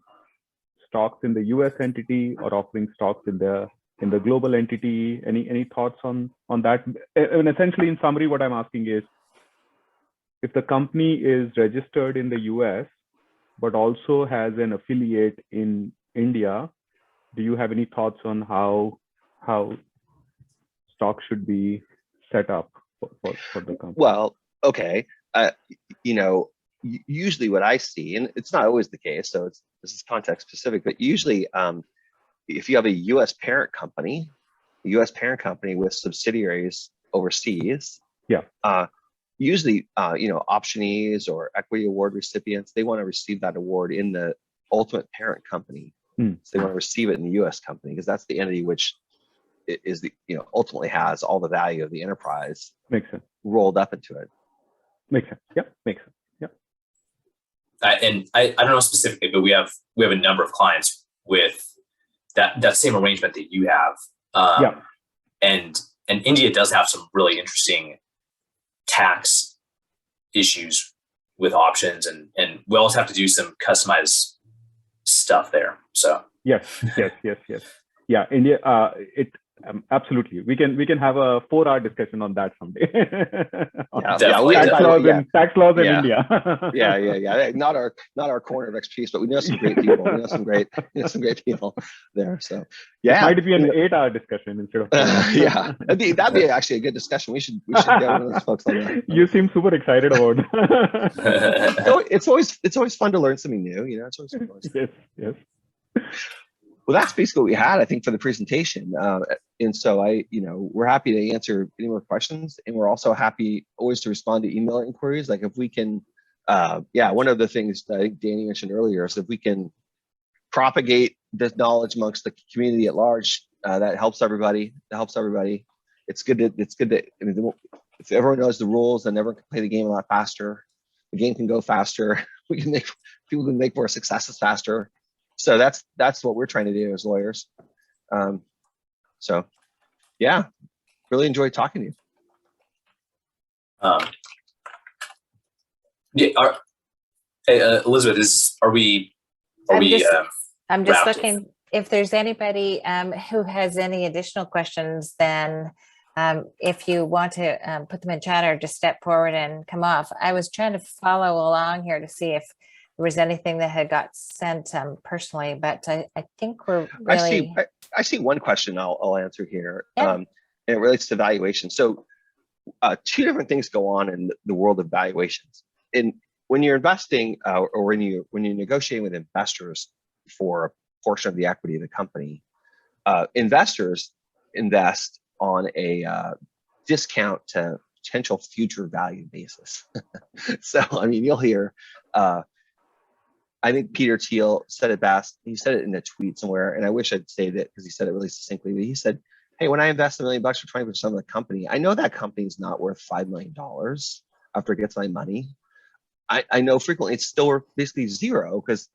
D: stocks in the US entity or offering stocks in the global entity? Any thoughts on that? And essentially, in summary, what I'm asking is, if the company is registered in the US, but also has an affiliate in India, do you have any thoughts on how stock should be set up for the company?
B: Well, okay. Usually what I see, and it's not always the case, so this is context specific, but usually if you have a US parent company with subsidiaries overseas,
D: yeah,
B: usually, optionees or equity award recipients, they want to receive that award in the ultimate parent company. So they want to receive it in the U.S. company because that's the entity which is the, ultimately has all the value of the enterprise
D: Makes sense.
B: rolled up into it.
D: Makes sense. Yep. Makes sense. Yep.
C: And I don't know specifically, but we have a number of clients with that same arrangement that you have. And India does have some really interesting tax issues with options, and we also have to do some customized stuff there. So
D: yes. Yeah, India. Absolutely. We can have a 4-hour discussion on that someday. Tax laws in India.
B: yeah. Not our corner of expertise, but we know some great people. We know some great people there. So yeah,
D: it might be an 8-hour discussion instead of 4 hours.
B: Yeah, that'd be actually a good discussion. We should get one of those folks on that.
D: You seem super excited about
B: it. It's always fun to learn something new. It's always fun.
D: Yes.
B: Well, that's basically what we had, I think, for the presentation. And so we're happy to answer any more questions, and we're also happy always to respond to email inquiries. Like if we can, one of the things that I think Danny mentioned earlier is if we can propagate this knowledge amongst the community at large, that helps everybody. It's good to, if everyone knows the rules, then everyone can play the game a lot faster. The game can go faster. People can make more successes faster. So that's what we're trying to do as lawyers. So yeah, really enjoyed talking to
C: you. Elizabeth,
A: I'm just looking if there's anybody who has any additional questions, then if you want to put them in chat or just step forward and come off. I was trying to follow along here to see if there was anything that had got sent personally, but I think we're really...
B: I see one question I'll answer here.
A: Yeah.
B: And it relates to valuation. So 2 different things go on in the world of valuations. When you're investing or when you're negotiating with investors for a portion of the equity of the company, investors invest on a discount to potential future value basis. So, you'll hear... I think Peter Thiel said it best. He said it in a tweet somewhere, and I wish I'd saved it because he said it really succinctly. But he said, "Hey, when I invest $1 million for 20% of the company, I know that company is not worth $5 million after it gets my money. I know frequently it's still worth basically zero because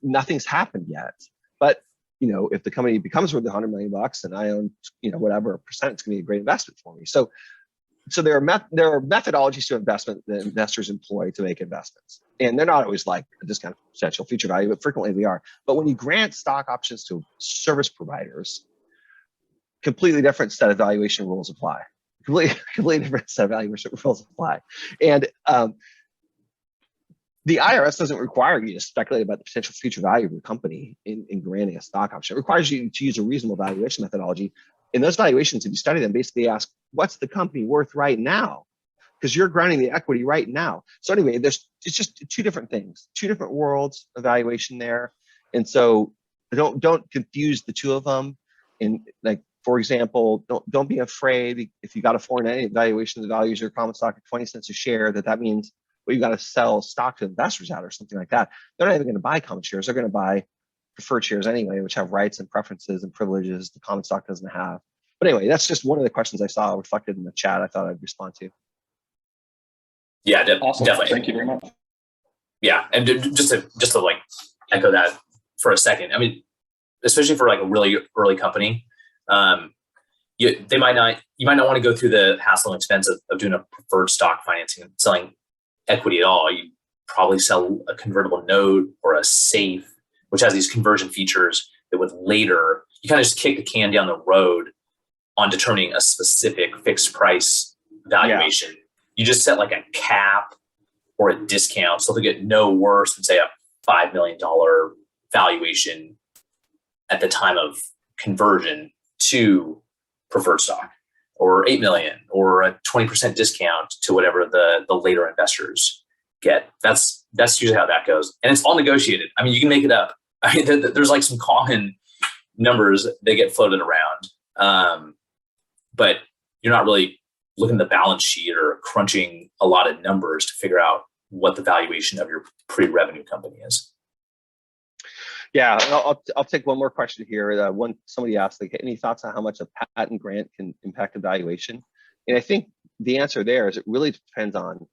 B: nothing's happened yet. But if the company becomes worth $100 million and I own whatever percent, it's going to be a great investment for me." So there are methodologies to investment that investors employ to make investments, and they're not always like a discount potential future value, but frequently they are. But when you grant stock options to service providers, completely different set of valuation rules apply. Completely different set of valuation rules apply, and the IRS doesn't require you to speculate about the potential future value of your company in granting a stock option. It requires you to use a reasonable valuation methodology. In those valuations, if you study them, basically ask, what's the company worth right now? Because you're granting the equity right now. So anyway, it's just 2 different things, 2 different worlds of valuation there. And so don't confuse the 2 of them. And like, for example, don't be afraid if you got a foreign entity valuation that values your common stock at 20 cents a share, that means, well, you got to sell stock to investors out or something like that. They're not even going to buy common shares. They're going to buy preferred shares anyway, which have rights and preferences and privileges the common stock doesn't have. But anyway, that's just one of the questions I saw reflected in the chat. I thought I'd respond to.
C: Yeah,
E: awesome.
C: Definitely.
E: Thank you very much.
C: Yeah, and just to like echo that for a second. Especially for like a really early company, you might not want to go through the hassle and expense of doing a preferred stock financing and selling equity at all. You probably sell a convertible note or a safe, which has these conversion features that with later, you kind of just kick the can down the road on determining a specific fixed price valuation. Yeah. You just set like a cap or a discount so they get no worse than say a $5 million valuation at the time of conversion to preferred stock, or 8 million, or a 20% discount to whatever the later investors get. That's usually how that goes. And it's all negotiated. You can make it up. There's like some common numbers that get floated around. But you're not really looking at the balance sheet or crunching a lot of numbers to figure out what the valuation of your pre-revenue company is.
B: Yeah, I'll take one more question here. Somebody asked, like, any thoughts on how much a patent grant can impact a valuation? And I think the answer there is it really depends on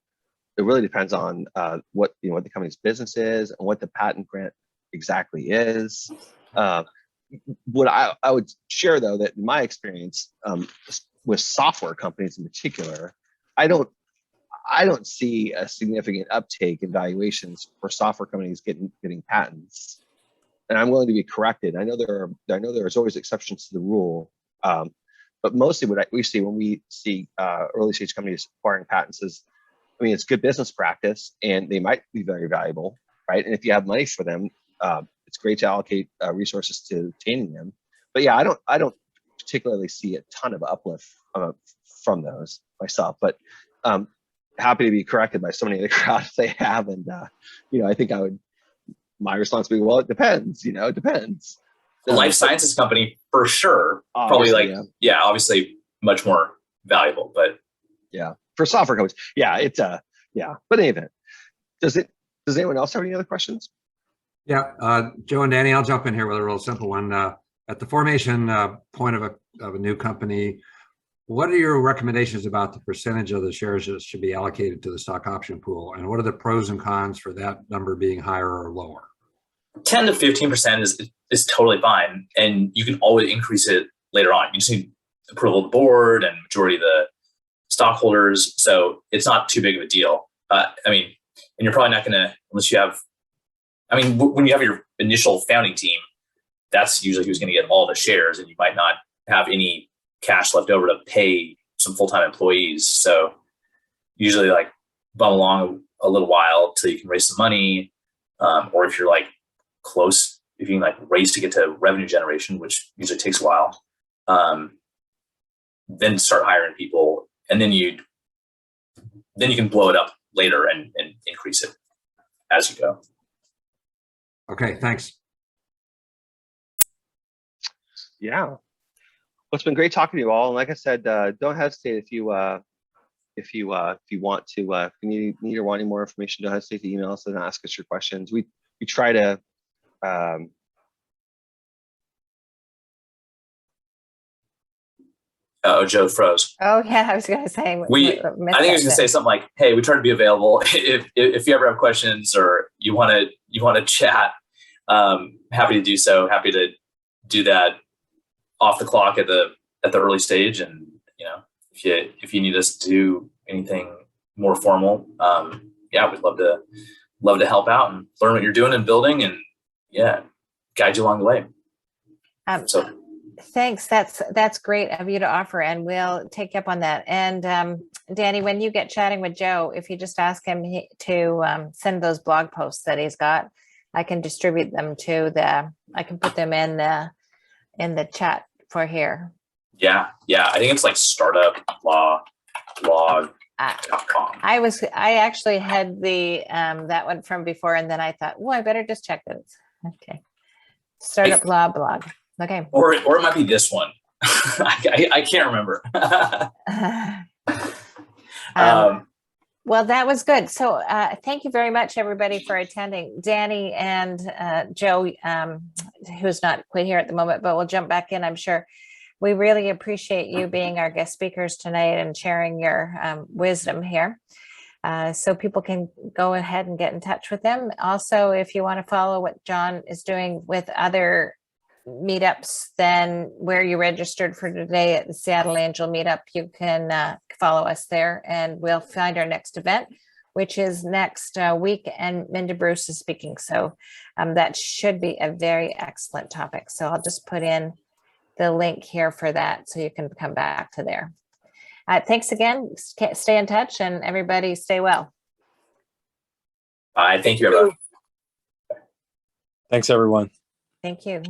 B: what the company's business is and what the patent grant exactly is. What I would share, though, that in my experience with software companies in particular, I don't see a significant uptake in valuations for software companies getting patents. And I'm willing to be corrected. I know there's always exceptions to the rule, but mostly what we see when we see early stage companies acquiring patents is, I mean, it's good business practice, and they might be very valuable, right? And if you have money for them, it's great to allocate resources to obtaining them. But yeah, I don't particularly see a ton of uplift from those myself. But happy to be corrected by somebody in the crowd if they have, and I think my response would be, well, it depends. It depends.
C: The life sciences company, for sure, probably obviously much more valuable, but
B: yeah, for software companies, it's But in any event, does anyone else have any other questions?
E: Yeah, Joe and Danny, I'll jump in here with a real simple one. At the formation point of a new company, what are your recommendations about the percentage of the shares that should be allocated to the stock option pool? And what are the pros and cons for that number being higher or lower?
C: 10 to 15% is totally fine. And you can always increase it later on. You just need approval of the board and majority of the stockholders. So it's not too big of a deal. And you're probably not going to, unless you have, when you have your initial founding team, that's usually who's going to get all the shares, and you might not have any cash left over to pay some full-time employees. So usually bum along a little while till you can raise some money. Or if you're close, if you can raise to get to revenue generation, which usually takes a while, then start hiring people, and then you can blow it up later and increase it as you go.
E: Okay, thanks.
B: Yeah, well, it's been great talking to you all. And like I said, don't hesitate if you want to, if you need or want any more information, don't hesitate to email us and ask us your questions. We try to.
C: Joe froze.
A: Oh yeah, I was going to say.
C: I think he was going to say something like, "Hey, we try to be available if you ever have questions or you want to chat. Happy to do so. Happy to do that off the clock at the early stage. And if you need us to do anything more formal, we'd love to help out and learn what you're doing and building, and guide you along the way."
A: Thanks. That's great of you to offer, and we'll take you up on that. And Danny, when you get chatting with Joe, if you just ask him to send those blog posts that he's got, I can distribute them I can put them in the chat for here.
C: Yeah. I think it's startuplawblog.com.
A: I actually had the that one from before, and then I thought, I better just check this. Okay. Startup Law blog. Okay.
C: Or it might be this one. I can't remember.
A: Well, that was good. So thank you very much, everybody, for attending. Danny and Joe, who's not quite here at the moment, but we'll jump back in, I'm sure. We really appreciate you being our guest speakers tonight and sharing your wisdom here. So people can go ahead and get in touch with them. Also, if you want to follow what John is doing with other meetups, then where you registered for today at the Seattle Angel Meetup, you can follow us there, and we'll find our next event, which is next week, and Minda Bruce is speaking. So that should be a very excellent topic. So I'll just put in the link here for that so you can come back to there. Thanks again. Stay in touch, and everybody stay well.
C: Bye. Thank you, everyone.
F: Thanks, everyone.
A: Thank you.